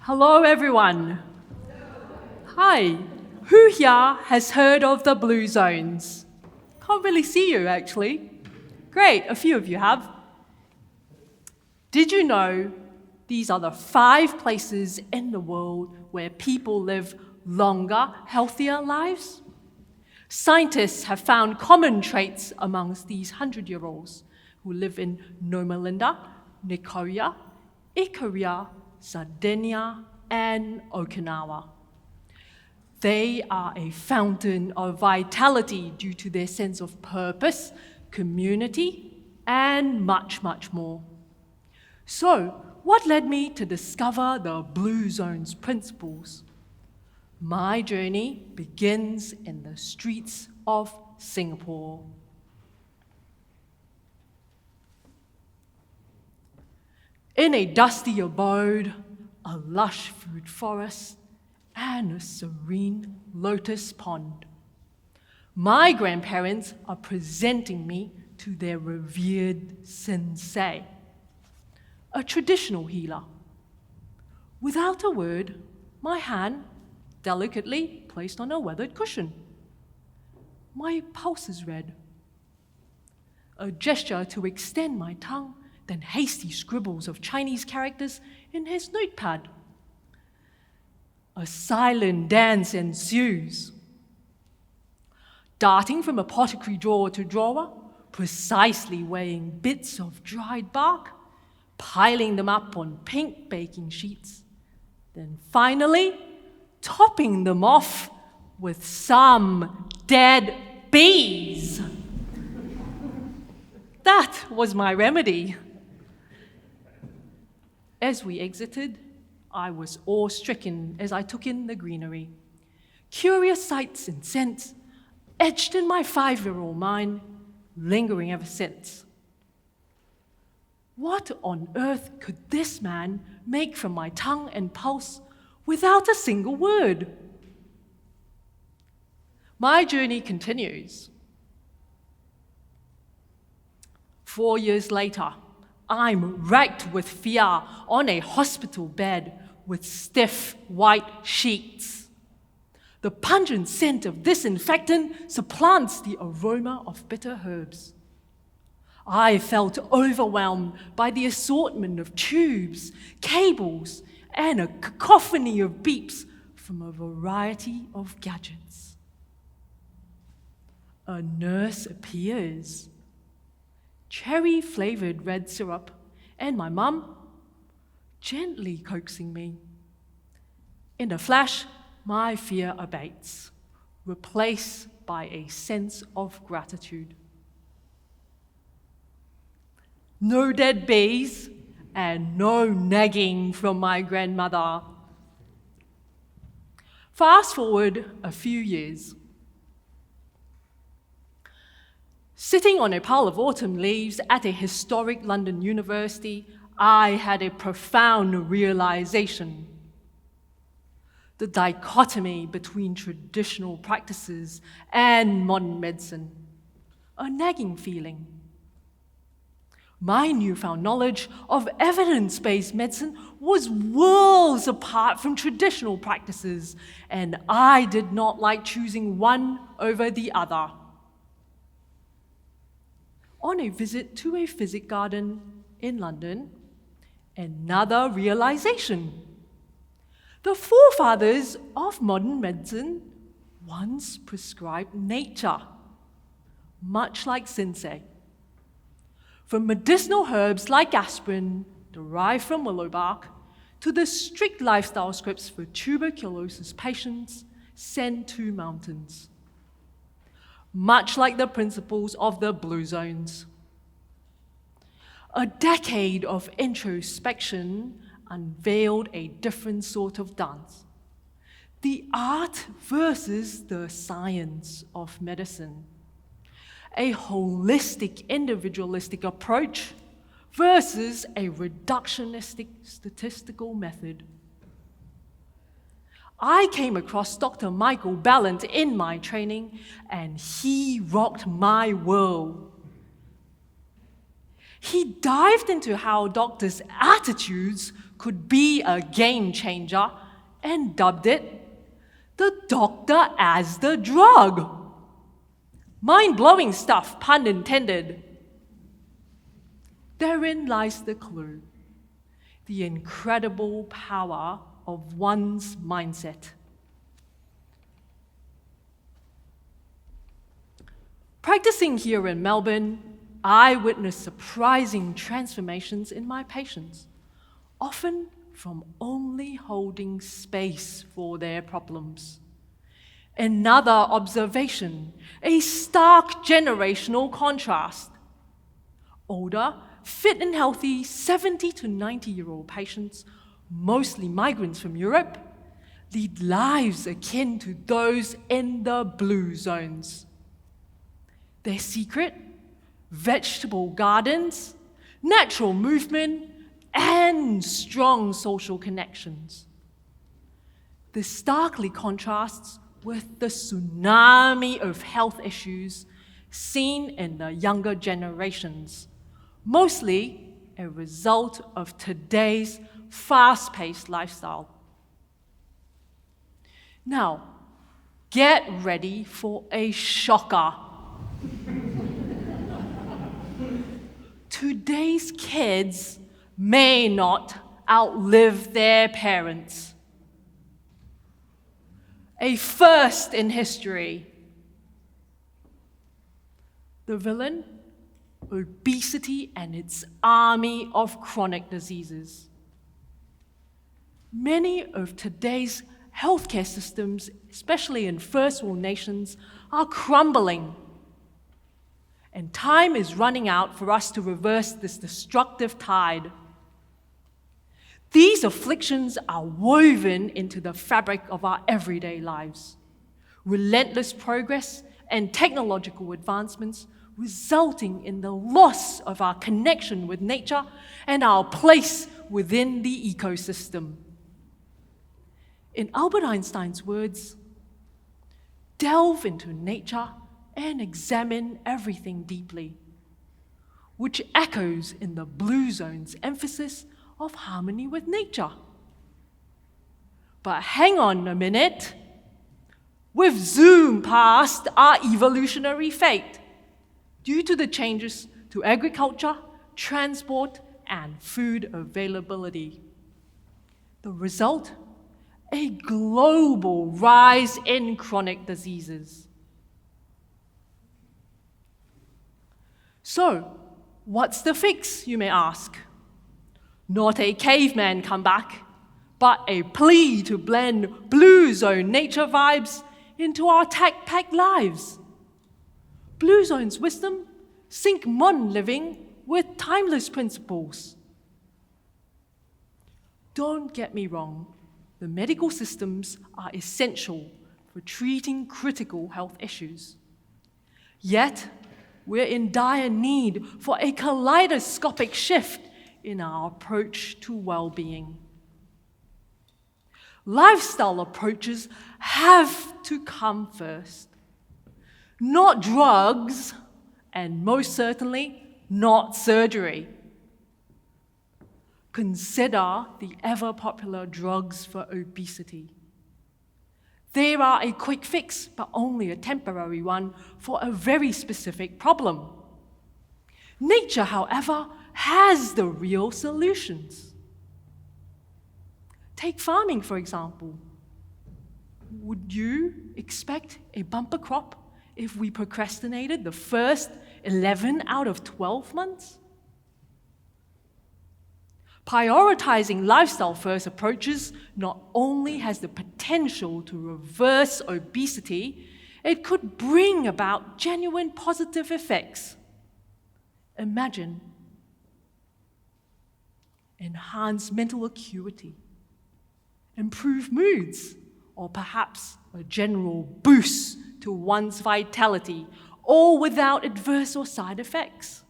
Hello, everyone. Hi. Who here has heard of the blue zones? Can't really see you, actually. Great, a few of you have. Did you know these are the 5 places in the world where people live longer, healthier lives? Scientists have found common traits amongst these 100-year-olds who live in Noma Linda, Nicoya, Ikaria, Sardinia, and Okinawa. They are a fountain of vitality due to their sense of purpose, community, and much, much more. So, what led me to discover the Blue Zone's principles? My journey begins in the streets of Singapore. In a dusty abode, a lush fruit forest, and a serene lotus pond, my grandparents are presenting me to their revered sensei, a traditional healer. Without a word, my hand delicately placed on a weathered cushion. My pulse is red. A gesture to extend my tongue, then hasty scribbles of Chinese characters in his notepad. A silent dance ensues. Darting from apothecary drawer to drawer, precisely weighing bits of dried bark, piling them up on pink baking sheets, then finally topping them off with some dead bees. That was my remedy. As we exited, I was awe-stricken as I took in the greenery. Curious sights and scents etched in my 5-year-old mind, lingering ever since. What on earth could this man make from my tongue and pulse without a single word? My journey continues. 4 years later, I'm racked with fear on a hospital bed with stiff white sheets. The pungent scent of disinfectant supplants the aroma of bitter herbs. I felt overwhelmed by the assortment of tubes, cables, and a cacophony of beeps from a variety of gadgets. A nurse appears. Cherry-flavored red syrup, and my mum gently coaxing me. In a flash, my fear abates, replaced by a sense of gratitude. No dead bees and no nagging from my grandmother. Fast forward a few years. Sitting on a pile of autumn leaves at a historic London university, I had a profound realization. The dichotomy between traditional practices and modern medicine, a nagging feeling. My newfound knowledge of evidence-based medicine was worlds apart from traditional practices, and I did not like choosing one over the other. On a visit to a physic garden in London, another realization. The forefathers of modern medicine once prescribed nature, much like sensei. From medicinal herbs like aspirin, derived from willow bark, to the strict lifestyle scripts for tuberculosis patients sent to mountains. Much like the principles of the Blue Zones. A decade of introspection unveiled a different sort of dance. The art versus the science of medicine. A holistic, individualistic approach versus a reductionistic statistical method. I came across Dr. Michael Ballant in my training, and he rocked my world. He dived into how doctors' attitudes could be a game changer and dubbed it the doctor as the drug. Mind-blowing stuff, pun intended. Therein lies the clue, the incredible power of one's mindset. Practicing here in Melbourne, I witnessed surprising transformations in my patients, often from only holding space for their problems. Another observation, a stark generational contrast. Older, fit and healthy 70 to 90-year-old patients, mostly migrants from Europe, lead lives akin to those in the blue zones. Their secret? Vegetable gardens, natural movement, and strong social connections. This starkly contrasts with the tsunami of health issues seen in the younger generations, mostly a result of today's fast-paced lifestyle. Now, get ready for a shocker. Today's kids may not outlive their parents. A first in history. The villain? Obesity and its army of chronic diseases. Many of today's healthcare systems, especially in first world nations, are crumbling. And time is running out for us to reverse this destructive tide. These afflictions are woven into the fabric of our everyday lives. Relentless progress and technological advancements resulting in the loss of our connection with nature and our place within the ecosystem. In Albert Einstein's words, delve into nature and examine everything deeply, which echoes in the Blue Zone's emphasis of harmony with nature. But hang on a minute. We've zoomed past our evolutionary fate due to the changes to agriculture, transport, and food availability. The result? A global rise in chronic diseases. So, what's the fix, you may ask? Not a caveman comeback, but a plea to blend Blue Zone nature vibes into our tech-packed lives. Blue Zone's wisdom sync modern living with timeless principles. Don't get me wrong, the medical systems are essential for treating critical health issues. Yet, we're in dire need for a kaleidoscopic shift in our approach to well-being. Lifestyle approaches have to come first. Not drugs, and most certainly not surgery. Consider the ever-popular drugs for obesity. They are a quick fix, but only a temporary one for a very specific problem. Nature, however, has the real solutions. Take farming, for example. Would you expect a bumper crop if we procrastinated the first 11 out of 12 months? Prioritizing lifestyle-first approaches not only has the potential to reverse obesity, it could bring about genuine positive effects. Imagine enhanced mental acuity, improved moods, or perhaps a general boost to one's vitality, all without adverse or side effects.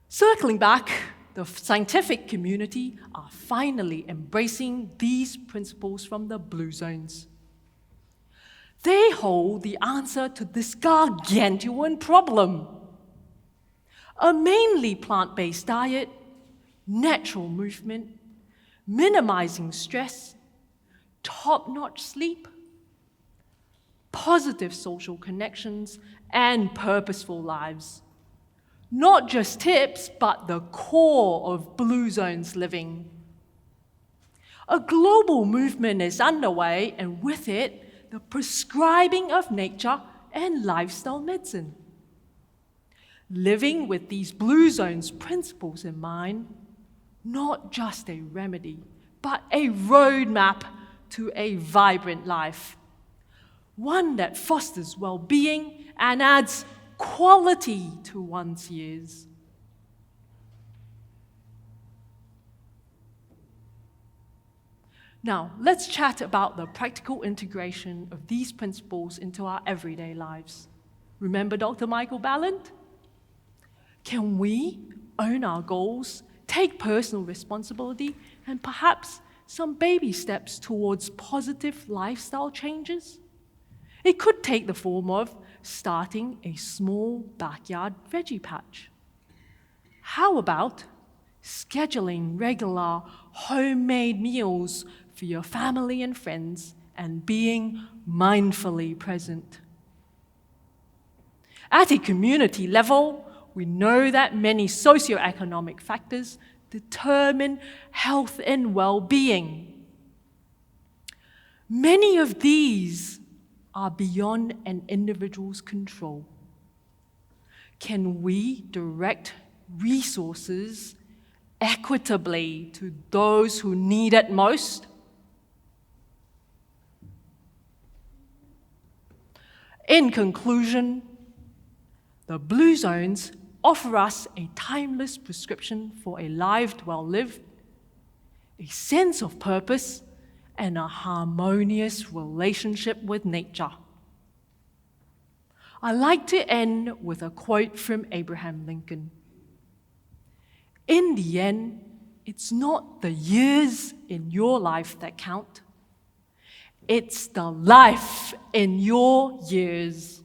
Circling back, the scientific community are finally embracing these principles from the Blue Zones. They hold the answer to this gargantuan problem. A mainly plant-based diet, natural movement, minimizing stress, top-notch sleep, positive social connections, and purposeful lives. Not just tips, but the core of Blue Zones living. A global movement is underway, and with it, the prescribing of nature and lifestyle medicine. Living with these Blue Zones principles in mind, not just a remedy, but a roadmap to a vibrant life. One that fosters well-being and adds quality to one's years. Now, let's chat about the practical integration of these principles into our everyday lives. Remember Dr. Michael Ballant? Can we own our goals, take personal responsibility, and perhaps some baby steps towards positive lifestyle changes? It could take the form of starting a small backyard veggie patch. How about scheduling regular homemade meals for your family and friends and being mindfully present? At a community level, we know that many socioeconomic factors determine health and well-being. Many of these are beyond an individual's control. Can we direct resources equitably to those who need it most? In conclusion, the Blue Zones offer us a timeless prescription for a life well lived, a sense of purpose, and a harmonious relationship with nature. I like to end with a quote from Abraham Lincoln. In the end, it's not the years in your life that count. It's the life in your years.